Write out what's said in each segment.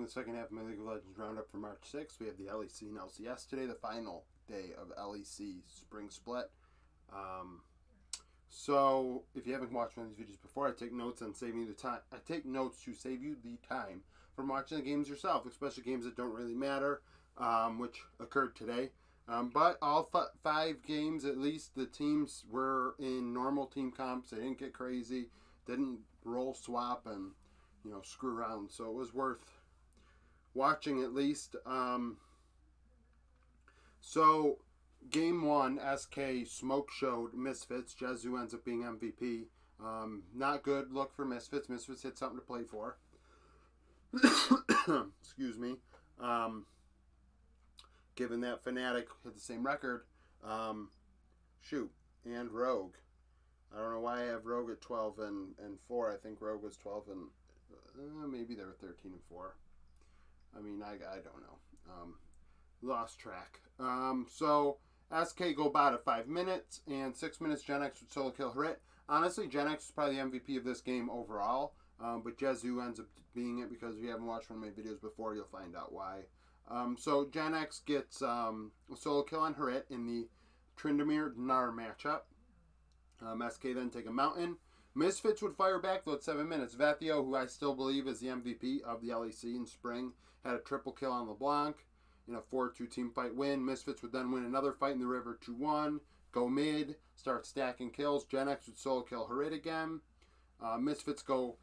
the second half of my League of Legends roundup for March 6th. We have the LEC and LCS today, the final day of LEC Spring Split. So, if you haven't watched one of these videos before, I take notes on saving you the time. I take notes to save you the time from watching the games yourself, especially games that don't really matter, which occurred today. But all 5 games, at least, the teams were in normal team comps. They didn't get crazy, didn't roll swap and screw around. So it was worth watching at least. So game 1, SK smoke showed Misfits. Jezu ends up being MVP. Not good look for Misfits. Misfits had something to play for. Excuse me. Given that Fnatic had the same record. And Rogue. I don't know why I have Rogue at 12 and 4. I think Rogue was 12 and maybe they were 13 and 4. I mean, I don't know. Lost track. So SK go bot at 5 minutes, and 6 minutes GenX would solo kill Harit. Honestly, GenX is probably the MVP of this game overall, but Jezu ends up being it because if you haven't watched one of my videos before, you'll find out why. So GenX gets a solo kill on Harit in the Tryndamere Gnar matchup. SK then take a mountain. Misfits would fire back though at 7 minutes. Vathio, who I still believe is the MVP of the LEC in spring, had a triple kill on LeBlanc in a 4-2 team fight win. Misfits would then win another fight in the river 2-1. Go mid, start stacking kills. GenX would solo kill Harit again. Misfits go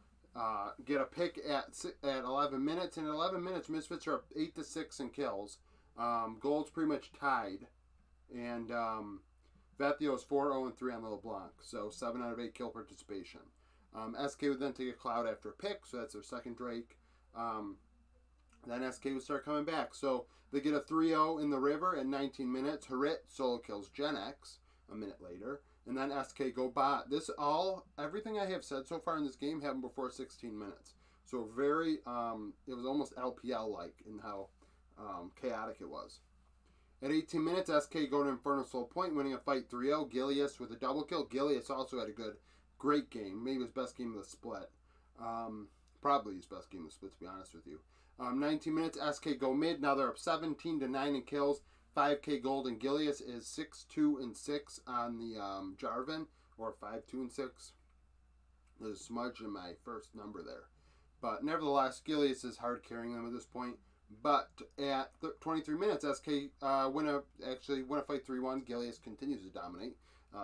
get a pick at 11 minutes. And at 11 minutes, Misfits are up 8-6 in kills. Gold's pretty much tied. And Vathio is 4-0-3 on the LeBlanc. So 7 out of 8 kill participation. SK would then take a Cloud after a pick. So that's their second Drake. Then SK would start coming back. So they get a 3-0 in the river at 19 minutes. Harit solo kills GenX a minute later. And then SK go bot. Everything I have said so far in this game happened before 16 minutes. So very, it was almost LPL-like in how chaotic it was. At 18 minutes, SK go to Inferno Soul Point, winning a fight 3-0. Gilius with a double kill. Gilius also had a great game. Maybe his best game of the split. Probably his best game of the split, to be honest with you. 19 minutes, SK go mid. Now they're up 17-9 in kills. 5k gold, and Gilius is 6-2-6 on the Jarvan, or 5-2-6. There's a smudge in my first number there. But nevertheless, Gilius is hard carrying them at this point. But at 23 minutes, SK win a fight 3-1. Gilius continues to dominate.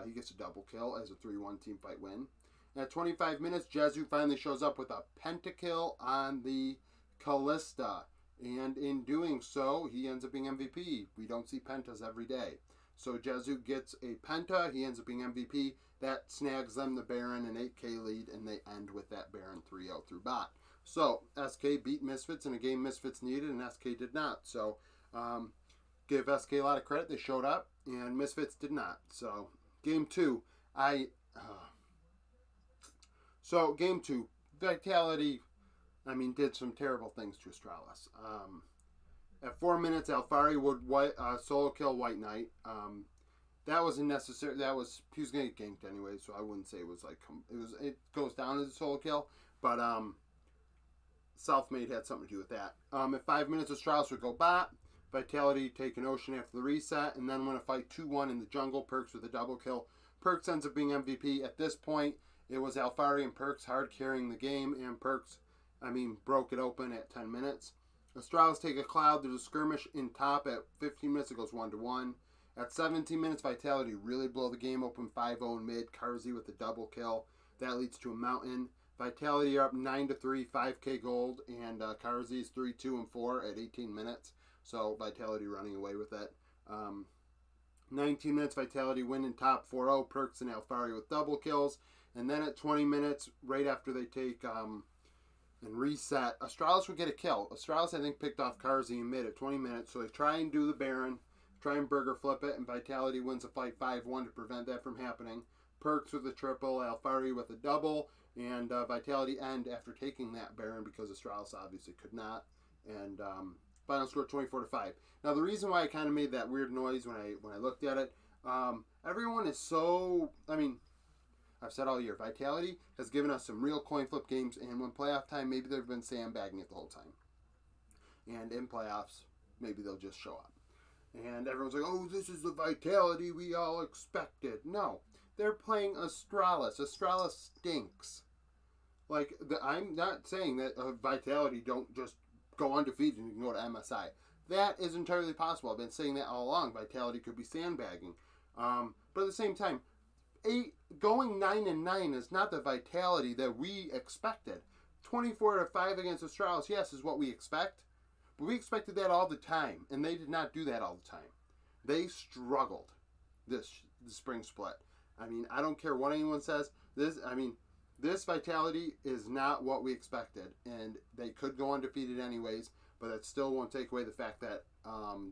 He gets a double kill as a 3-1 team fight win. At 25 minutes, Jezu finally shows up with a pentakill on the Kalista. And in doing so, he ends up being MVP. We don't see pentas every day. So Jezu gets a penta. He ends up being MVP. That snags them the Baron an 8k lead, and they end with that Baron 3-0 through bot. So SK beat Misfits in a game Misfits needed, and SK did not. So give SK a lot of credit. They showed up, and Misfits did not. So game 2, game 2, Vitality, did some terrible things to Astralis. At 4 minutes, Alfari would solo kill White Knight. That wasn't necessary. He was going to get ganked anyway, so I wouldn't say it was like, it goes down as a solo kill, but Selfmade had something to do with that. At 5 minutes, Astralis would go bot. Vitality take an Ocean after the reset, and then win a fight 2-1 in the jungle. Perks with a double kill. Perks ends up being MVP. At this point, it was Alfari and Perks hard carrying the game, and Perks, broke it open at 10 minutes. Astralis take a Cloud. There's a skirmish in top at 15 minutes. It goes 1-1. At 17 minutes, Vitality really blow the game open 5-0 in mid. Karzi with a double kill. That leads to a mountain. Vitality are up 9-3, 5k gold, and Karzi is 3-2-4 at 18 minutes. So Vitality running away with it. 19 minutes, Vitality win in top 4-0. Perks and Alfari with double kills. And then at 20 minutes, right after they take and reset, Astralis would get a kill. Astralis, I think, picked off Karzi in mid at 20 minutes. So they try and do the Baron, try and burger flip it, and Vitality wins a fight 5-1 to prevent that from happening. Perks with a triple, Alfari with a double, and Vitality end after taking that Baron because Astralis obviously could not. And final score 24-5. Now the reason why I kind of made that weird noise when I looked at it, everyone is so, I've said all year, Vitality has given us some real coin flip games, and when playoff time, maybe they've been sandbagging it the whole time. And in playoffs, maybe they'll just show up. And everyone's like, oh, this is the Vitality we all expected. No, they're playing Astralis. Astralis stinks. Like, I'm not saying that Vitality don't just go undefeated and you can go to MSI. That is entirely possible. I've been saying that all along. Vitality could be sandbagging. But at the same time, going 9-9 is not the Vitality that we expected. 24-5 against Astralis, yes, is what we expect. But we expected that all the time. And they did not do that all the time. They struggled the spring split. I mean, I don't care what anyone says. This Vitality is not what we expected. And they could go undefeated anyways. But that still won't take away the fact that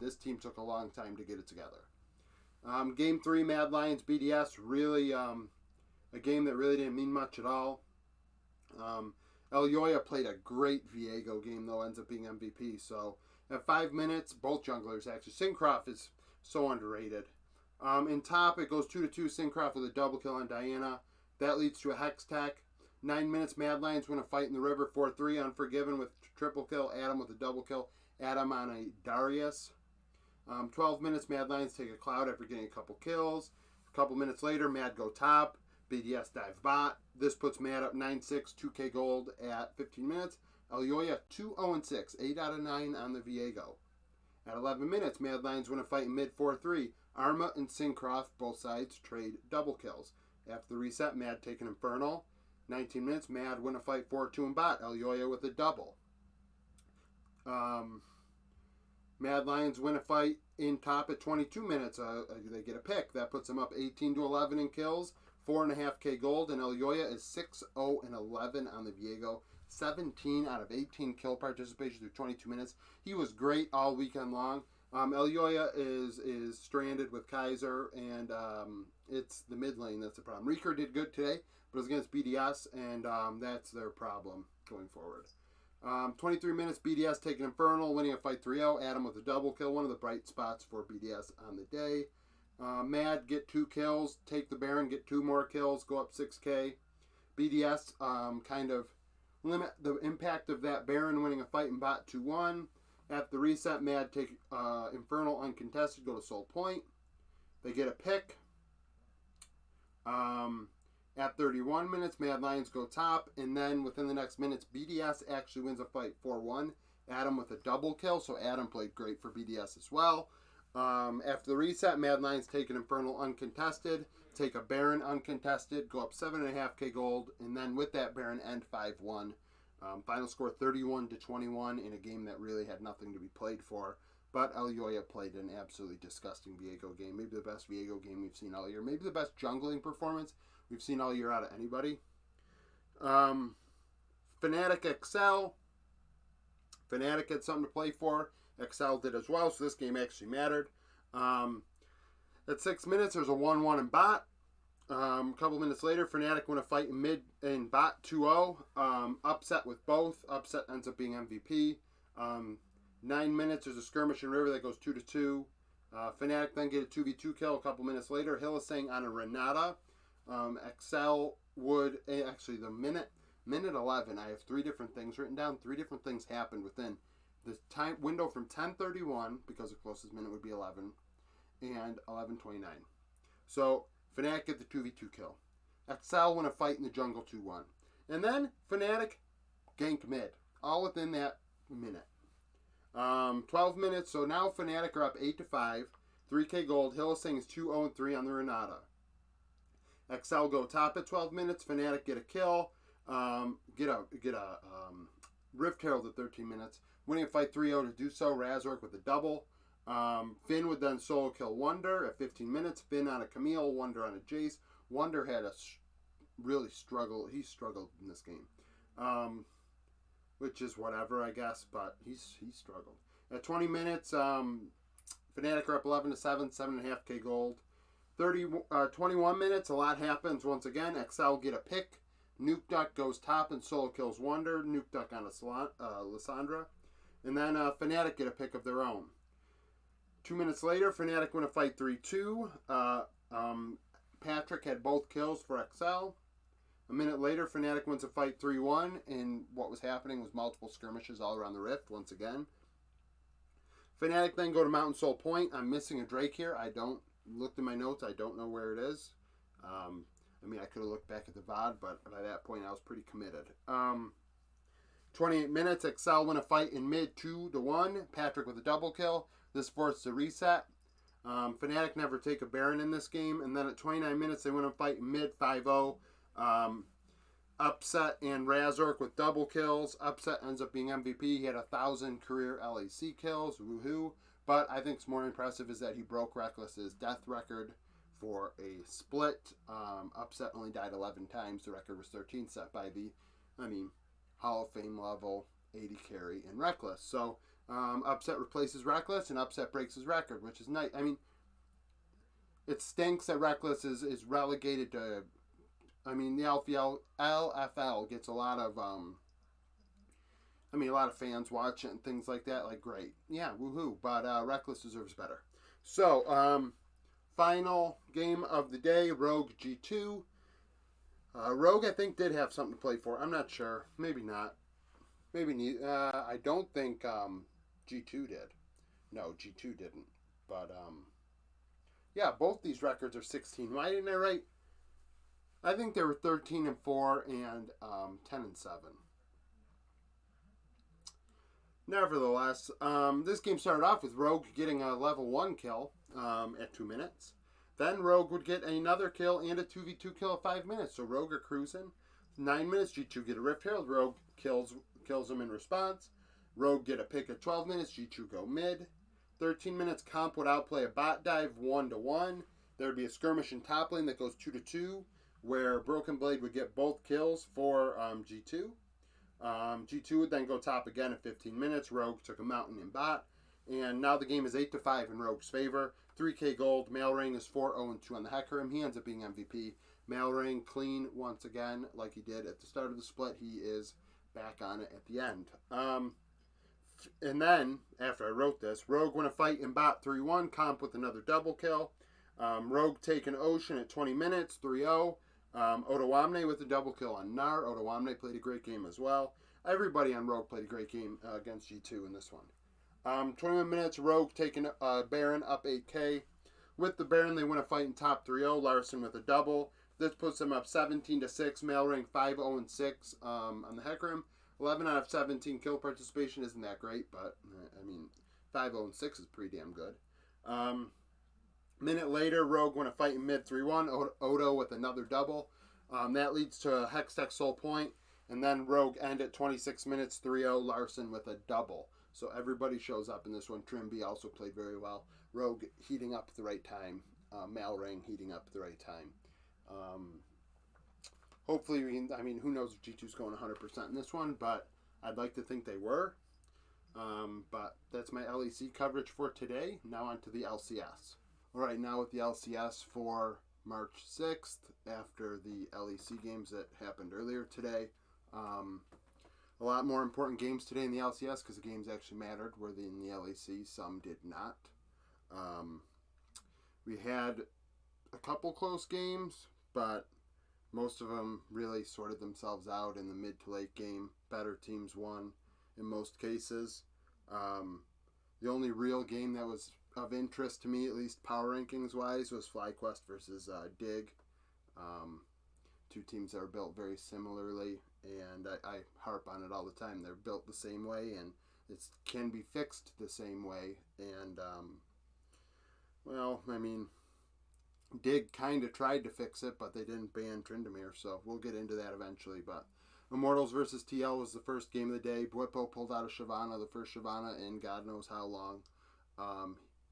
this team took a long time to get it together. Game 3, Mad Lions BDS, really a game that really didn't mean much at all. Elyoya played a great Viego game, though, ends up being MVP. So at 5 minutes, both junglers actually. Syncroft is so underrated. In top, it goes 2-2. Syncroft with a double kill on Diana. That leads to a Hex Tech. 9 minutes, Mad Lions win a fight in the river. 4-3, Unforgiven with triple kill. Adam with a double kill. Adam on a Darius. 12 minutes, Mad Lions take a Cloud after getting a couple kills. A couple minutes later, Mad go top. BDS dive bot. This puts Mad up 9-6, 2k gold at 15 minutes. Elyoya 2-0-6, 8 out of 9 on the Viego. At 11 minutes, Mad Lions win a fight in mid 4-3. Arma and Syncroft, both sides, trade double kills. After the reset, Mad take an Infernal. 19 minutes, Mad win a fight 4-2 in bot. Elyoya with a double. Mad Lions win a fight in top at 22 minutes. They get a pick. That puts them up 18-11 in kills. 4.5k gold. And Elyoya is 6-0-11 on the Viego. 17 out of 18 kill participation through 22 minutes. He was great all weekend long. Elyoya is stranded with Kaiser, and it's the mid lane that's the problem. Reeker did good today, but it was against BDS, and that's their problem going forward. 23 minutes, BDS taking Infernal, winning a fight 3-0. Adam with a double kill, one of the bright spots for BDS on the day. Mad get 2 kills, take the Baron, get 2 more kills, go up 6k. BDS kind of limit the impact of that Baron winning a fight in bot 2-1. At the reset, Mad take Infernal uncontested, go to Soul Point. They get a pick. At 31 minutes, Mad Lions go top, and then within the next minutes, BDS actually wins a fight 4-1. Adam with a double kill, so Adam played great for BDS as well. After the reset, Mad Lions take an Infernal uncontested, take a Baron uncontested, go up 7.5k gold, and then with that Baron end 5-1. Final score 31-21 in a game that really had nothing to be played for. But Elyoya played an absolutely disgusting Viego game. Maybe the best Viego game we've seen all year. Maybe the best jungling performance we've seen all year out of anybody. Fnatic Excel. Fnatic had something to play for. Excel did as well, so this game actually mattered. At 6 minutes, there's a 1-1 in bot. A couple minutes later, Fnatic win a fight in bot 2-0. Upset with both. Upset ends up being MVP. 9 minutes, there's a skirmish in river that goes 2-2. Fnatic then get a 2v2 kill a couple minutes later. Hylissang on a Renata. Excel would, actually the minute 11, I have 3 different things written down. 3 different things happened within the time window from 10:31, because the closest minute would be 11, and 11:29. So Fnatic get the 2v2 kill. Excel win a fight in the jungle 2-1. And then Fnatic gank mid, all within that minute. 12 minutes, so now Fnatic are up 8-5, 3k gold. Hylissang is 2-0-3 on the Renata. Excel go top at 12 minutes. Fnatic get a kill. Get a Rift Herald at 13 minutes. Winning a fight 3-0 to do so. Razork with a double. Finn would then solo kill Wonder at 15 minutes. Finn on a Camille. Wonder on a Jace. Wonder had a really struggle. He struggled in this game. Which is whatever, I guess, but he struggled. At 20 minutes, Fnatic are up 11-7, 7.5k gold. 21 minutes, a lot happens once again. Excel get a pick. Nuke Duck goes top and solo kills Wonder. Nuke Duck on a Lysandra. And then Fnatic get a pick of their own. 2 minutes later, Fnatic win a fight 3-2. Patrick had both kills for Excel. A minute later, Fnatic wins a fight 3-1, and what was happening was multiple skirmishes all around the Rift once again. Fnatic then go to Mountain Soul Point. I'm missing a Drake here. I don't looked in my notes. I don't know where it is. I mean, I could have looked back at the VOD, but by that point, I was pretty committed. 28 minutes. Excel win a fight in mid 2-1. Patrick with a double kill. This forced a reset. Fnatic never take a Baron in this game. And then at 29 minutes, they win a fight in mid 5-0. Upset and Razork with double kills. Upset ends up being MVP. He had 1,000 career LEC kills. Woohoo. But I think what's more impressive is that he broke Reckless's death record for a split. Upset only died 11 times. The record was 13, set by the, Hall of Fame level 80 carry in Reckless. So Upset replaces Reckless, and Upset breaks his record, which is nice. I mean, it stinks that Reckless is relegated to. I mean, the LFL gets a lot of, a lot of fans watch it and things like that. Like, great. Yeah, woohoo. But Reckless deserves better. So, final game of the day, Rogue G2. Rogue, I think, did have something to play for. I'm not sure. Maybe not. Maybe neither. I don't think G2 did. No, G2 didn't. But, yeah, both these records are 16. Why didn't I write? I think they were 13-4 and 10-7. Nevertheless, this game started off with Rogue getting a level 1 kill at 2 minutes. Then Rogue would get another kill and a 2v2 kill at 5 minutes. So Rogue are cruising. 9 minutes, G2 get a Rift Herald. Rogue kills them in response. Rogue get a pick at 12 minutes. G2 go mid. 13 minutes, Comp would outplay a bot dive 1-1. There would be a skirmish in top lane that goes 2-2. Where Broken Blade would get both kills for G2. G2 would then go top again at 15 minutes. Rogue took a mountain in bot. And now the game is 8-5 in Rogue's favor. 3k gold. Mailrain is 4-0-2 on the Hecarim. He ends up being MVP. Mailrain clean once again like he did at the start of the split. He is back on it at the end. And then, after I wrote this, Rogue won a fight in bot 3-1. Comp with another double kill. Rogue taking Ocean at 20 minutes, 3-0. Otawamne with a double kill on Gnar. Otawamne played a great game as well. Everybody on Rogue played a great game against G2 in this one. 21 minutes, Rogue taking Baron up 8k. With the Baron, they win a fight in top 3-0. Larson with a double. This puts them up 17-6. Mailrain 5-0-6 on the Hecarim. 11 out of 17 kill participation isn't that great, but 5-0-6 is pretty damn good. Minute later, Rogue won a fight in mid 3-1. Odo with another double. That leads to a Hextech Soul Point. And then Rogue end at 26 minutes, 3-0. Larson with a double. So everybody shows up in this one. Trimby also played very well. Rogue heating up at the right time. Mailrain heating up at the right time. Hopefully, who knows if G2's going 100% in this one, but I'd like to think they were. But that's my LEC coverage for today. Now on to the LCS. All right, now with the LCS for March 6th, after the LEC games that happened earlier today. A lot more important games today in the LCS because the games actually mattered, where in the LEC some did not. We had a couple close games, but most of them really sorted themselves out in the mid to late game. Better teams won in most cases. The only real game that was of interest to me, at least power rankings wise, was FlyQuest versus Dig. Two teams that are built very similarly, and I harp on it all the time. They're built the same way, and it can be fixed the same way. And Dig kind of tried to fix it, but they didn't ban Tryndamere, so we'll get into that eventually. But Immortals versus TL was the first game of the day. Bwipo pulled out a Shyvana, the first Shyvana in God knows how long.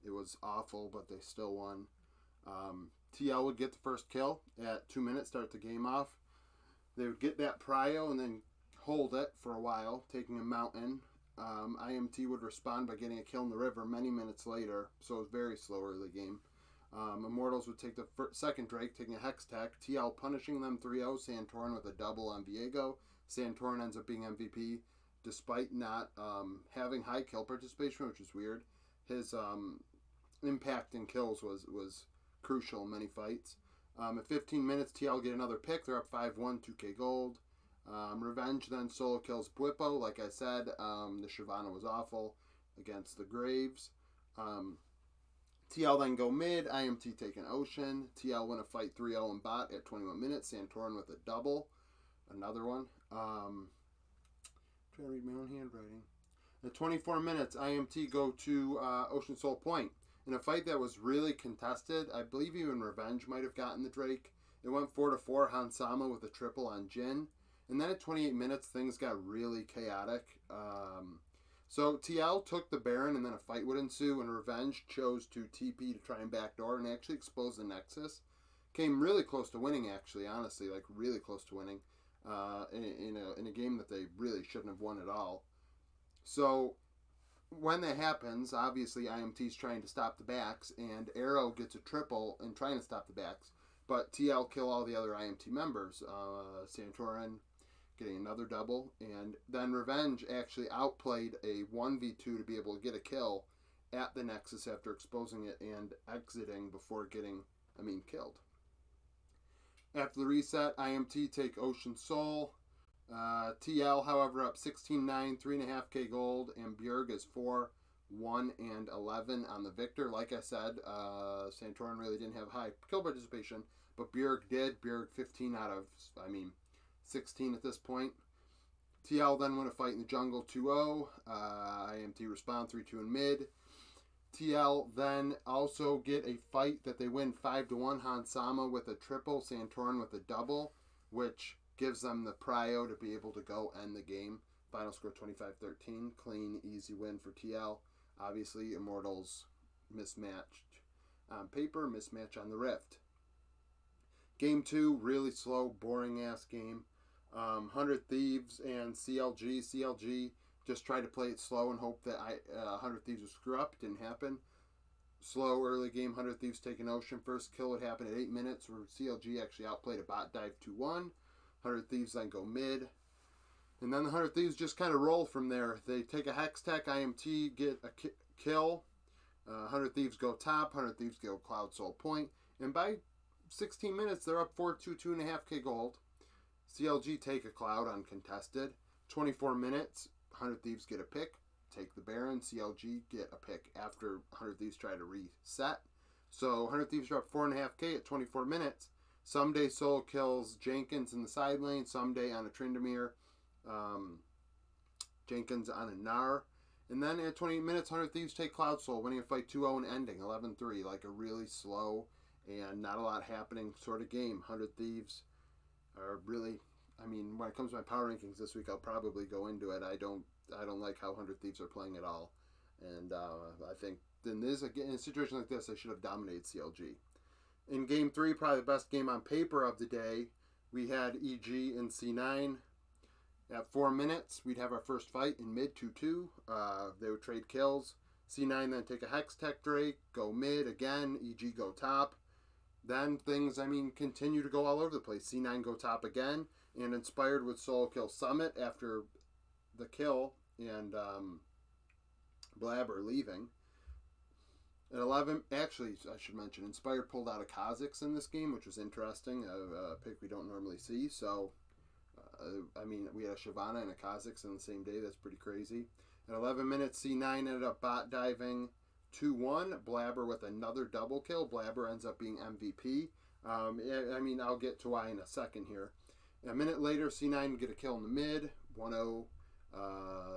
It was awful, but they still won. TL would get the first kill at 2 minutes, start the game off. They would get that prio and then hold it for a while, taking a mountain. IMT would respond by getting a kill in the river many minutes later, so it was very slow early game. Immortals would take the second Drake, taking a Hextech. TL punishing them 3-0. Santorin with a double on Viego. Santorin ends up being MVP, despite not having high kill participation, which is weird. His impact in kills was crucial in many fights. At 15 minutes, TL get another pick. They're up 5-1, 2k gold. Revenge then solo kills Bwipo. Like I said, the Shyvana was awful. against the Graves. TL then go mid. IMT take an Ocean. TL win a fight 3-0 in bot at 21 minutes. Santorin with a double. Another one. Trying to read my own handwriting. At 24 minutes, IMT go to Ocean Soul Point. In a fight that was really contested, I believe even Revenge might have gotten the Drake. It went 4-4, Hansama with a triple on Jin. And then at 28 minutes, things got really chaotic. So TL took the Baron, and then a fight would ensue, and Revenge chose to TP to try and backdoor and actually expose the Nexus. Came really close to winning, actually, honestly, like really close to winning in a game that they really shouldn't have won at all. So when that happens, obviously IMT's trying to stop the backs, and Arrow gets a triple in trying to stop the backs, but TL kill all the other IMT members. Santorin getting another double, and then Revenge actually outplayed a 1v2 to be able to get a kill at the Nexus after exposing it and exiting before getting, killed. After the reset, IMT take Ocean Soul. TL, however, up 16-9, 3.5k gold, and Bjerg is 4, 1, and 11 on the victor. Like I said, Santorin really didn't have high kill participation, but Bjerg did. Bjerg 15 out of, 16 at this point. TL then win a fight in the jungle 2-0. IMT respond 3-2 in mid. TL then also get a fight that they win 5-1. Hansama with a triple, Santorin with a double, which gives them the prio to be able to go end the game. Final score 25-13. Clean, easy win for TL. Obviously, Immortals mismatched on paper, mismatch on the Rift. Game 2, really slow, boring-ass game. 100 Thieves and CLG. CLG just tried to play it slow and hope that 100 Thieves would screw up. Didn't happen. Slow early game. 100 Thieves take an Ocean. First kill would happen at 8 minutes where CLG actually outplayed a bot dive 2-1. 100 Thieves then go mid. And then the 100 Thieves just kind of roll from there. They take a Hex Tech. IMT get a kill. 100 Thieves go top. 100 Thieves go Cloud Soul Point. And by 16 minutes, they're up 4-2, 2.5k gold. CLG take a Cloud uncontested. 24 minutes, 100 Thieves get a pick. Take the Baron. CLG get a pick after 100 Thieves try to reset. So 100 Thieves are up 4.5k at 24 minutes. Someday Soul kills Jenkins in the side lane. Someday on a Tryndamere. Jenkins on a Gnar. And then at 28 minutes, 100 Thieves take Cloud Soul, winning a fight 2-0 and ending 11-3. Like a really slow and not a lot happening sort of game. 100 Thieves are really, when it comes to my power rankings this week, I'll probably go into it. I don't like how 100 Thieves are playing at all. And I think in a situation like this, I should have dominated CLG. In Game 3, probably the best game on paper of the day, we had EG and C9. At 4 minutes, we'd have our first fight in mid 2-2. They would trade kills. C9 then take a Hex Tech Drake, go mid again, EG go top. Then things, continue to go all over the place. C9 go top again, and Inspired with Soul kill Summit after the kill, and Blabber leaving. At 11, actually, I should mention, Inspired pulled out a Kha'Zix in this game, which was interesting, a pick we don't normally see. So, we had a Shyvana and a Kha'Zix in the same day. That's pretty crazy. At 11 minutes, C9 ended up bot diving 2-1. Blabber with another double kill. Blabber ends up being MVP. I'll get to why in a second here. A minute later, C9 get a kill in the mid. 1-0.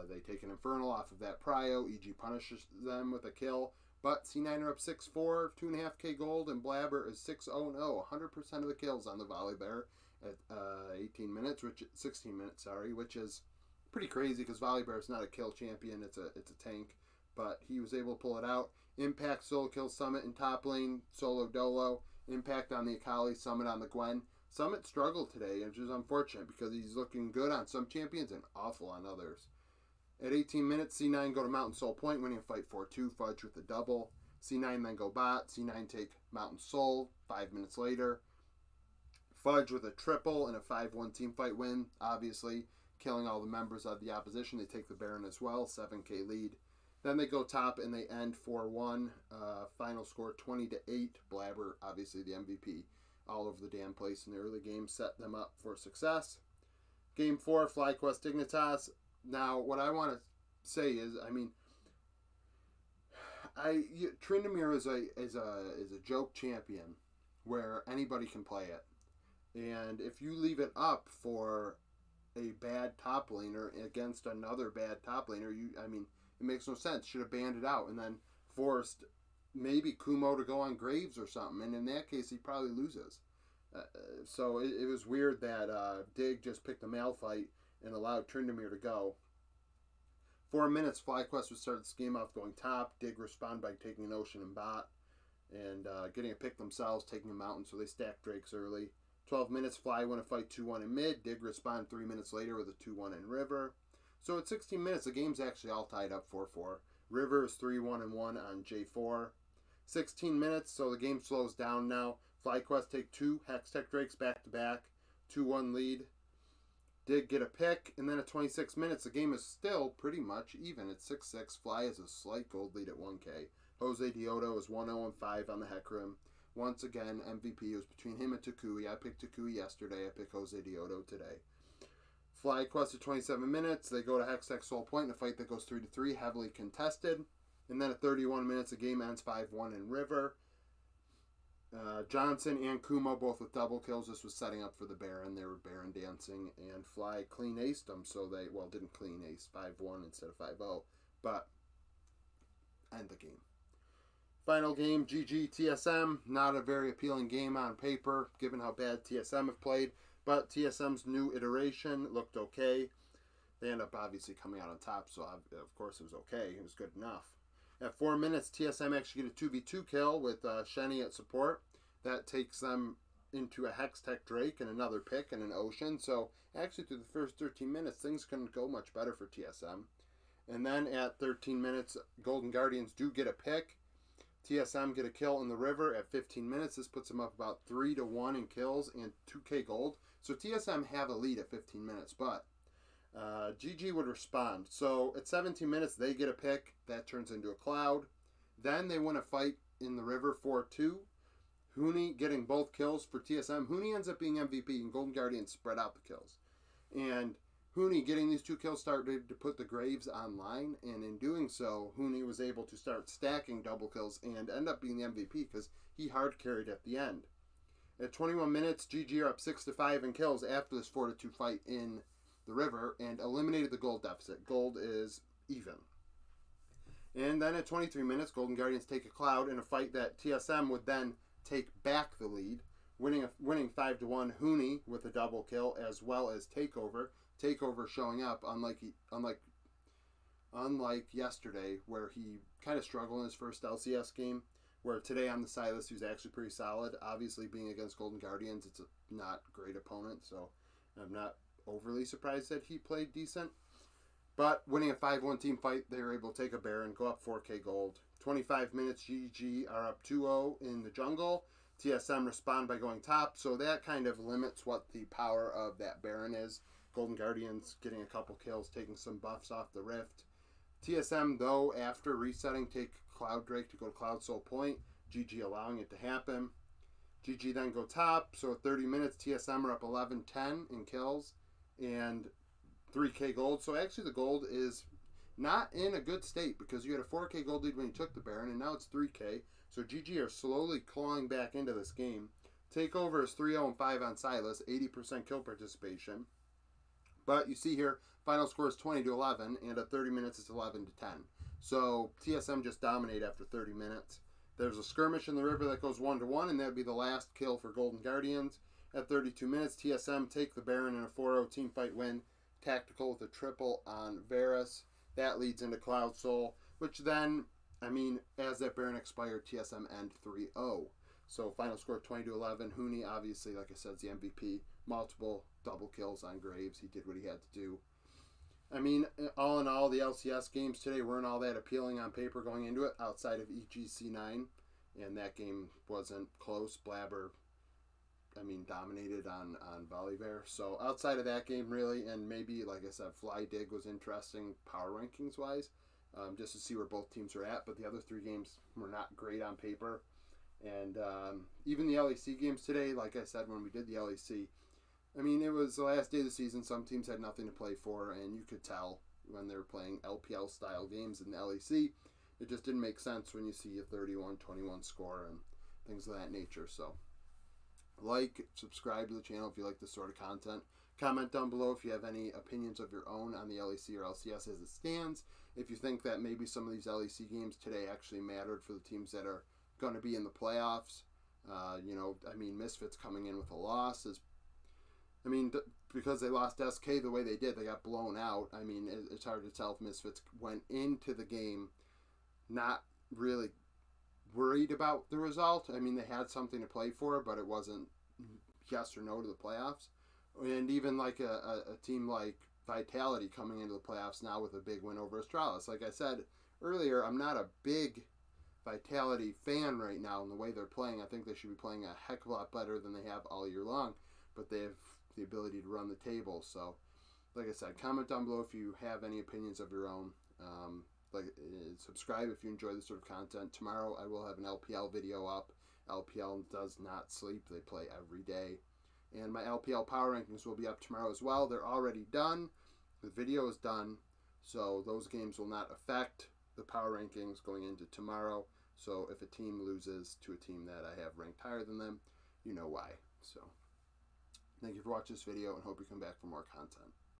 They take an Infernal off of that prio. EG punishes them with a kill. But C9 are up 6-4, 2.5k gold, and Blabber is 6-0-0. 100% of the kills on the Volibear at 16 minutes, which is pretty crazy because Volibear is not a kill champion. It's a tank. But he was able to pull it out. Impact solo kills Summit in top lane, solo Dolo. Impact on the Akali, Summit on the Gwen. Summit struggled today, which is unfortunate because he's looking good on some champions and awful on others. At 18 minutes, C9 go to Mountain Soul Point, winning a fight 4-2, Fudge with a double. C9 then go bot. C9 take Mountain Soul 5 minutes later. Fudge with a triple and a 5-1 team fight win, obviously, killing all the members of the opposition. They take the Baron as well, 7k lead. Then they go top and they end 4-1. Final score 20-8. Blabber, obviously the MVP, all over the damn place in the early game, set them up for success. Game 4, FlyQuest Dignitas. Now, what I want to say is, Tryndamere is a joke champion where anybody can play it. And if you leave it up for a bad top laner against another bad top laner, it makes no sense. Should have banned it out and then forced maybe Kumo to go on Graves or something. And in that case, he probably loses. So it was weird that Dig just picked a male fight and allowed Tryndamere to go. 4 minutes, FlyQuest would start this game off going top. Dig respond by taking an Ocean and bot and getting a pick themselves, taking a mountain, so they stack Drakes early. 12 minutes, Fly win a fight 2-1 in mid. Dig respond 3 minutes later with a 2-1 in river. So at 16 minutes, the game's actually all tied up 4-4. River is 3-1-1 on J4. 16 minutes, so the game slows down now. FlyQuest take 2 Hextech Drakes back to back. 2-1 lead. Dig get a pick, and then at 26 minutes, the game is still pretty much even. It's 6-6. Fly has a slight gold lead at 1K. Jose Diodo is 1-0-5 on the Hecarim. Once again, MVP was between him and Takui. I picked Takui yesterday. I picked Jose Diodo today. FlyQuest at 27 minutes. They go to Hextech Soul Point in a fight that goes 3-3, heavily contested. And then at 31 minutes, the game ends 5-1 in river. Johnson and Kumo both with double kills. This was setting up for the Baron. They were Baron dancing, and Fly clean aced them. So they, didn't clean ace 5-1 instead of 5-0, but end the game. Final game, GG TSM. Not a very appealing game on paper, given how bad TSM have played, but TSM's new iteration looked okay. They end up obviously coming out on top, so of course it was okay. It was good enough. At 4 minutes, TSM actually get a 2v2 kill with Shenny at support. That takes them into a Hextech Drake and another pick and an Ocean. So actually through the first 13 minutes, things couldn't go much better for TSM. And then at 13 minutes, Golden Guardians do get a pick. TSM get a kill in the river at 15 minutes. This puts them up about 3-1 in kills and 2k gold. So TSM have a lead at 15 minutes, but GG would respond. So at 17 minutes, they get a pick. That turns into a cloud. Then they win a fight in the river 4-2. Huni getting both kills for TSM. Huni ends up being MVP, and Golden Guardians spread out the kills. And Huni getting these 2 kills started to put the Graves online, and in doing so, Huni was able to start stacking double kills and end up being the MVP because he hard carried at the end. At 21 minutes, GG are up 6-5 in kills after this 4-2 fight in the river and eliminated the gold deficit. Gold is even. And then at 23 minutes, Golden Guardians take a cloud in a fight that TSM would then take back the lead, winning 5-1 Huni with a double kill as well as Takeover. Takeover showing up unlike yesterday where he kind of struggled in his first LCS game, where today on the Silas he was actually pretty solid. Obviously being against Golden Guardians, it's a not great opponent, so I'm not overly surprised that he played decent. But winning a 5-1 team fight, they were able to take a Baron, go up 4k gold. 25 minutes, GG are up 2-0 in the jungle. TSM respond by going top, so that kind of limits what the power of that Baron is. Golden Guardians getting a couple kills, taking some buffs off the Rift. TSM, though, after resetting, take Cloud Drake to go to Cloud Soul Point. GG allowing it to happen. GG then go top, so at 30 minutes, TSM are up 11-10 in kills and 3k gold. So actually the gold is not in a good state because you had a 4k gold lead when you took the Baron, and now it's 3k. So GG are slowly clawing back into this game. Takeover is 3-0-5 on Silas, 80% kill participation. But you see here, final score is 20-11, and at 30 minutes it's 11-10. So TSM just dominate after 30 minutes. There's a skirmish in the river that goes 1-1, and that would be the last kill for Golden Guardians. At 32 minutes, TSM take the Baron in a 4-0 team fight win. Tactical with a triple on Varus. That leads into Cloud Soul, which then, as that Baron expired, TSM end 3-0. So final score 20-11. Huni, obviously, like I said, is the MVP. Multiple double kills on Graves. He did what he had to do. All in all, the LCS games today weren't all that appealing on paper going into it, outside of EGC9. And that game wasn't close. Blabber, dominated on Volibear. So outside of that game, really, and maybe, like I said, Fly Dig was interesting power rankings-wise, just to see where both teams are at. But the other 3 games were not great on paper. And even the LEC games today, like I said, when we did the LEC, it was the last day of the season. Some teams had nothing to play for, and you could tell when they were playing LPL-style games in the LEC. it just didn't make sense when you see a 31-21 score and things of that nature. So like, subscribe to the channel if you like this sort of content. Comment down below if you have any opinions of your own on the LEC or LCS as it stands. If you think that maybe some of these LEC games today actually mattered for the teams that are going to be in the playoffs. Misfits coming in with a loss is, because they lost SK the way they did, they got blown out. It's hard to tell if Misfits went into the game not really worried about the result. They had something to play for, but it wasn't yes or no to the playoffs. And even like a team like Vitality coming into the playoffs now with a big win over Astralis. Like I said earlier, I'm not a big Vitality fan right now in the way they're playing. I think they should be playing a heck of a lot better than they have all year long, but they have the ability to run the table. So, like I said, comment down below if you have any opinions of your own. Subscribe if you enjoy this sort of content. Tomorrow I will have an LPL video up. LPL does not sleep. They play every day. And my LPL power rankings will be up tomorrow as well. They're already done. The video is done. So those games will not affect the power rankings going into tomorrow. So if a team loses to a team that I have ranked higher than them, you know why. So thank you for watching this video and hope you come back for more content.